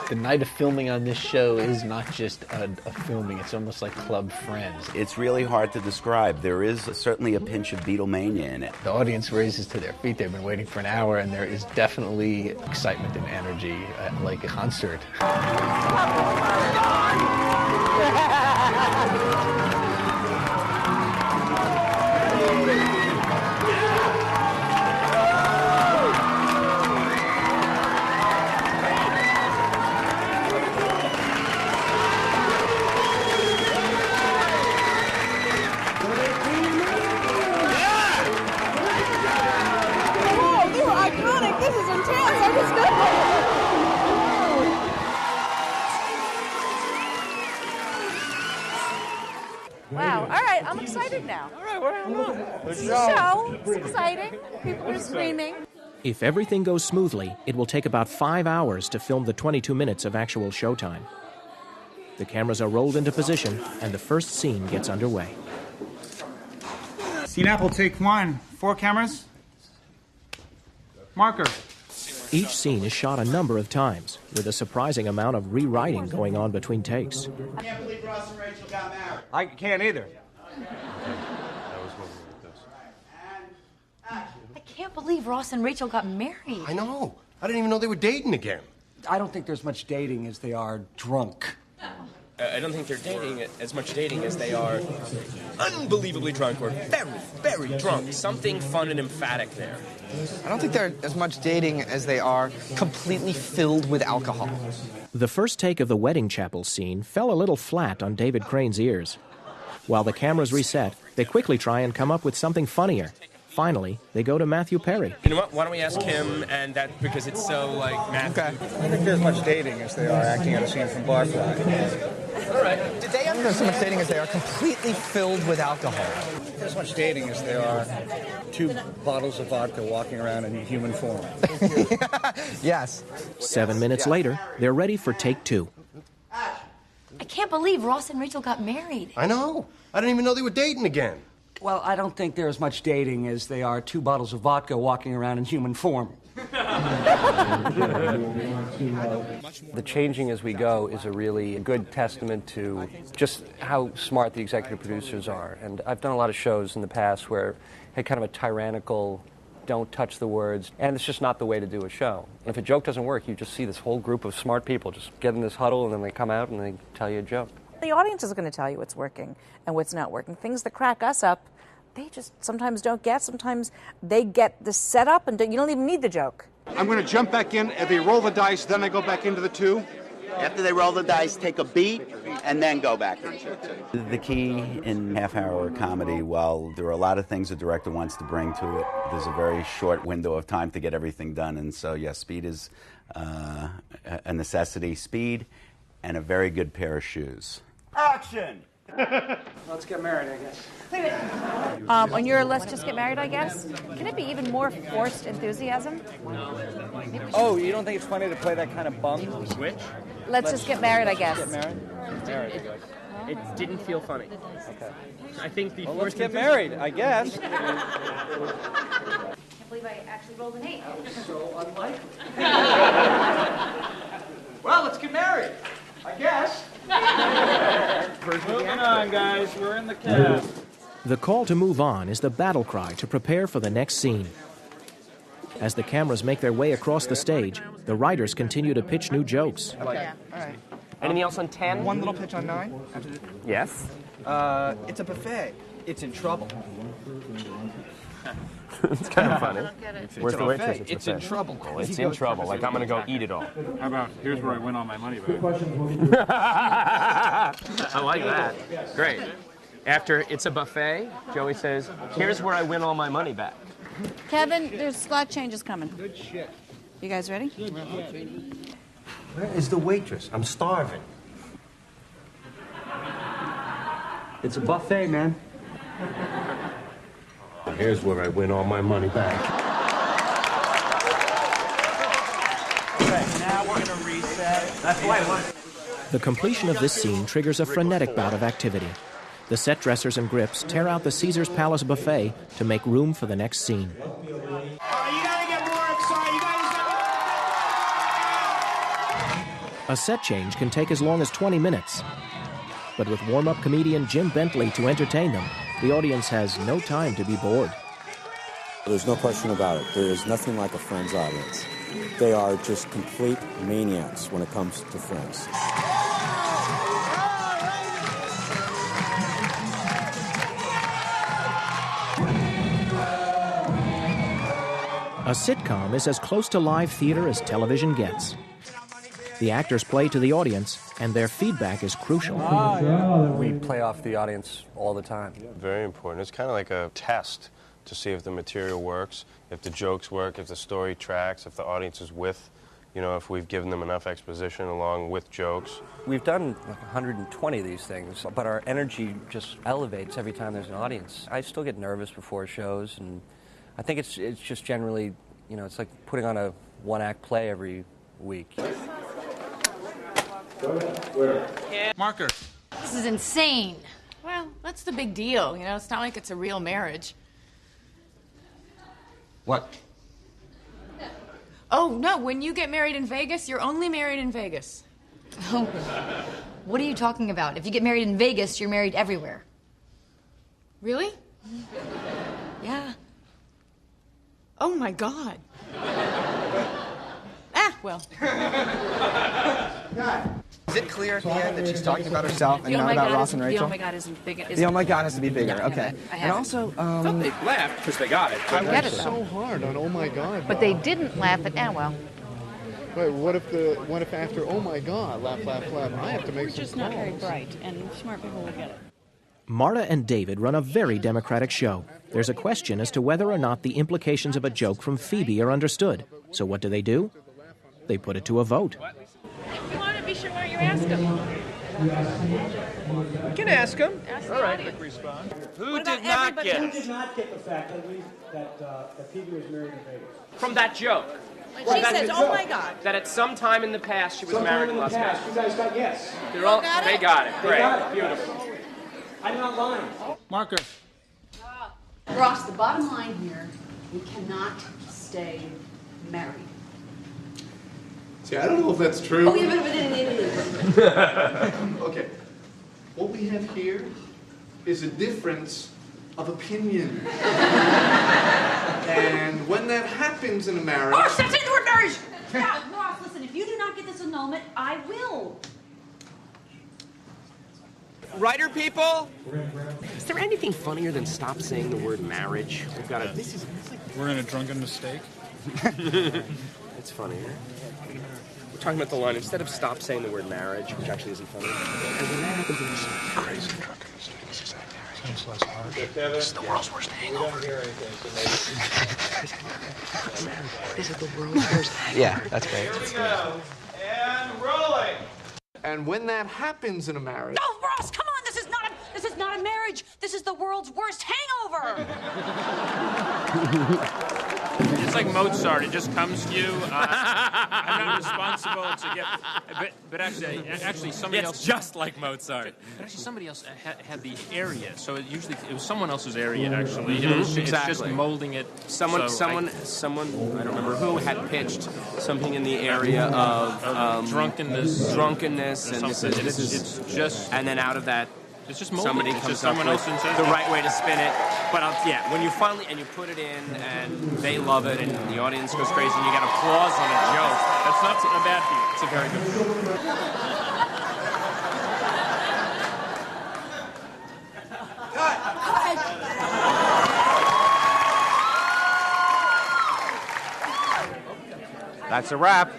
The night of filming on this show is not just a filming, it's almost like club friends. It's really hard to describe. There is certainly a pinch of Beatlemania in it. The audience raises to their feet. They've been waiting for an hour, and there is definitely excitement and energy, like a concert. Wow, all right, I'm excited now. All right, we're on. It's a show, it's exciting, people are screaming. If everything goes smoothly, it will take about 5 hours to film the 22 minutes of actual showtime. The cameras are rolled into position, and the first scene gets underway. Scene Apple, take one. 4 cameras. Marker. Each scene is shot a number of times, with a surprising amount of rewriting going on between takes. I can't believe Ross and Rachel got married. I can't either. I can't believe Ross and Rachel got married. I know. I didn't even know they were dating again. I don't think there's much dating as they are drunk. I don't think they're dating as much dating as they are unbelievably drunk or very, very drunk. Something fun and emphatic there. I don't think they're as much dating as they are completely filled with alcohol. The first take of the wedding chapel scene fell a little flat on David Crane's ears. While the cameras reset, they quickly try and come up with something funnier. Finally, they go to Matthew Perry. You know what? Why don't we ask him, and that because it's so like Matthew. Okay. I don't think there's much dating as they are acting out a scene from Barfly. All right. Did they have so much dating as they are completely filled with alcohol? There's much dating as they are 2 bottles of vodka walking around in human form. Yes. 7 minutes later, they're ready for take 2. I can't believe Ross and Rachel got married. I know. I didn't even know they were dating again. Well, I don't think they're as much dating as they are 2 bottles of vodka walking around in human form. The changing as we go is a really good testament to just how smart the executive producers are. And I've done a lot of shows in the past where had kind of a tyrannical, don't touch the words, and it's just not the way to do a show. And if a joke doesn't work, you just see this whole group of smart people just get in this huddle, and then they come out and they tell you a joke. The audience is going to tell you what's working and what's not working. Things that crack us up, they just sometimes don't get. Sometimes they get the setup and you don't even need the joke. I'm going to jump back in. If they roll the dice, then I go back into the 2. After they roll the dice, take a beat, and then go back into it. The key in half-hour comedy, while there are a lot of things the director wants to bring to it, there's a very short window of time to get everything done. And so, yes, speed is a necessity. Speed and a very good pair of shoes. Action! Let's get married, I guess. On your let's just get married, I guess. Can it be even more forced enthusiasm? Oh, you don't think it's funny to play that kind of bum? Which? Let's just get married, I guess. Get married? It didn't feel funny. Okay. I think the Well, let's get married, I guess. I can't believe I actually rolled an 8. So unlikely. Well, let's get married, I guess. Moving on, guys. We're in the cab. The call to move on is the battle cry to prepare for the next scene. As the cameras make their way across the stage, the writers continue to pitch new jokes. Okay, all right. Anything else on 10? One little pitch on 9. Yes. It's a buffet. It's in trouble. It's kind of funny. Where's the waitress? It's in trouble. Oh, it's in trouble. Like, I'm going to go eat it all. How about, here's where I win all my money back. I like that. Great. After it's a buffet, Joey says, here's where I win all my money back. Kevin, there's slot changes coming. Good shit. You guys ready? Where is the waitress? I'm starving. It's a buffet, man. Here's where I win all my money back. Okay, now we're going to reset. That's why I want. The completion of this scene triggers a frenetic bout of activity. The set dressers and grips tear out the Caesar's Palace buffet to make room for the next scene. You got to get more excited. You guys A set change can take as long as 20 minutes. But with warm-up comedian Jim Bentley to entertain them, the audience has no time to be bored. There's no question about it. There is nothing like a Friends audience. They are just complete maniacs when it comes to Friends. A sitcom is as close to live theater as television gets. The actors play to the audience, and their feedback is crucial. We play off the audience all the time. Very important. It's kind of like a test to see if the material works, if the jokes work, if the story tracks, if the audience is with, if we've given them enough exposition along with jokes. We've done like 120 of these things, but our energy just elevates every time there's an audience. I still get nervous before shows, and I think it's just generally, it's like putting on a one-act play every week. Marker. This is insane. Well, that's the big deal. It's not like it's a real marriage. What? Oh, no, when you get married in Vegas, you're only married in Vegas. Oh, what are you talking about? If you get married in Vegas, you're married everywhere. Really? Yeah. Oh, my God. Well. Is it clear at the end that she's talking about herself and The not about Ross and Rachel? The oh my God isn't big. The oh my God has to be bigger. Okay. And also, They laughed because they got it. I get it, so hard on oh my God. But they didn't laugh at well. Wait, what if after oh my God, laugh, laugh, laugh, I have to make We're some just not very calls. bright, and smart people will get it. Marta and David run a very democratic show. There's a question as to whether or not the implications of a joke from Phoebe are understood. So what do? They put it to a vote. If you want to be sure, why don't you ask him? You can ask him. All right. Respond. Who did not get Who did not get the fact that Phoebe was married in Vegas? from that joke? She says, oh my God. That at some time in the past she was married in Las Vegas. You guys got yes. They got it. Great. Beautiful. I'm not lying. Marker. Ross, the bottom line here, we cannot stay married. See, I don't know if that's true. Oh, yeah, but Okay. What we have here is a difference of opinion. And when that happens in a marriage... Ross, that's it, the word marriage! Yeah, Ross, listen, if you do not get this annulment, I will. Writer people? Is there anything funnier than stop saying the word marriage? We've got to... We're in a drunken mistake. It's funny. We're talking about the line, instead of stop saying the word marriage, which actually isn't funny. And when that happens, it's Crazy drunken mistakes. Sounds less harsh. This is the world's worst hangover. This is the world's worst. Yeah, that's great. Here we go. And rolling. And when that happens in a marriage... No, Ross, come on, this is not a marriage. This is the world's worst hangover. It's like Mozart. It just comes to you. I'm not responsible to get. But actually, somebody else. It's just like Mozart. But actually, somebody else had the area. So it was someone else's area. Actually, it's just molding it. Someone. I don't remember who had pitched something in the area of drunkenness, and this is it's just. And then out of that. It's just somebody it's comes just up someone with else says the right way to spin it. But when you finally and you put it in and they love it and the audience goes crazy and you get applause on a joke. That's not a bad thing. It's a very good That's a wrap.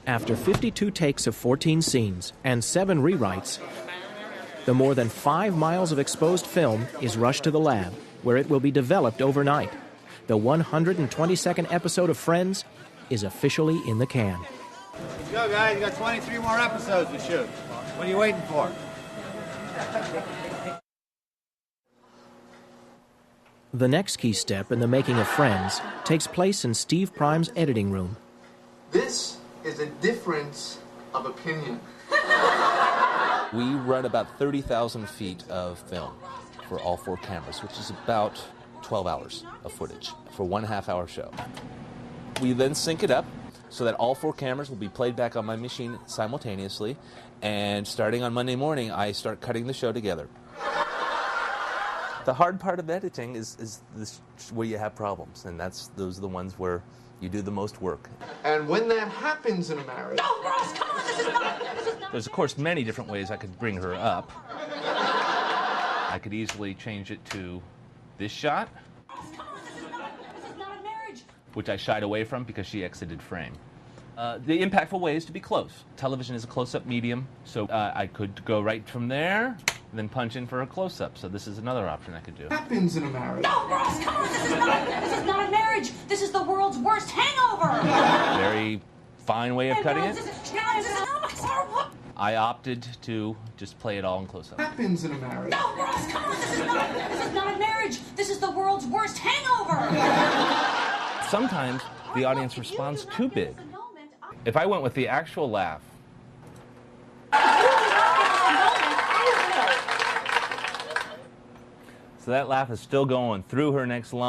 After 52 takes of 14 scenes and 7 rewrites, the more than 5 miles of exposed film is rushed to the lab, where it will be developed overnight. The 122nd episode of Friends is officially in the can. Let's go, guys. You got 23 more episodes to shoot. What are you waiting for? The next key step in the making of Friends takes place in Steve Prime's editing room. This is a difference of opinion. We run about 30,000 feet of film for all 4 cameras, which is about 12 hours of footage for 1 half-hour show. We then sync it up so that all 4 cameras will be played back on my machine simultaneously, and starting on Monday morning, I start cutting the show together. The hard part of editing is this, where you have problems, and those are the ones where you do the most work. And when that happens in a marriage... No, Ross, come on, this is not... There's, of course, many different ways I could bring her up. I could easily change it to this shot, which I shied away from because she exited frame. The impactful way is to be close. Television is a close-up medium, so I could go right from there, then punch in for a close-up. So this is another option I could do. Happens in a marriage. No, Ross, come on, this is not a marriage. This is the world's worst hangover. Very fine way of cutting it. I opted to just play it all in close-up. Happens in a marriage. No, Ross, come on, this is not a marriage. This is the world's worst hangover. Sometimes the audience responds too big. If I went with the actual laugh, so that laugh is still going through her next line.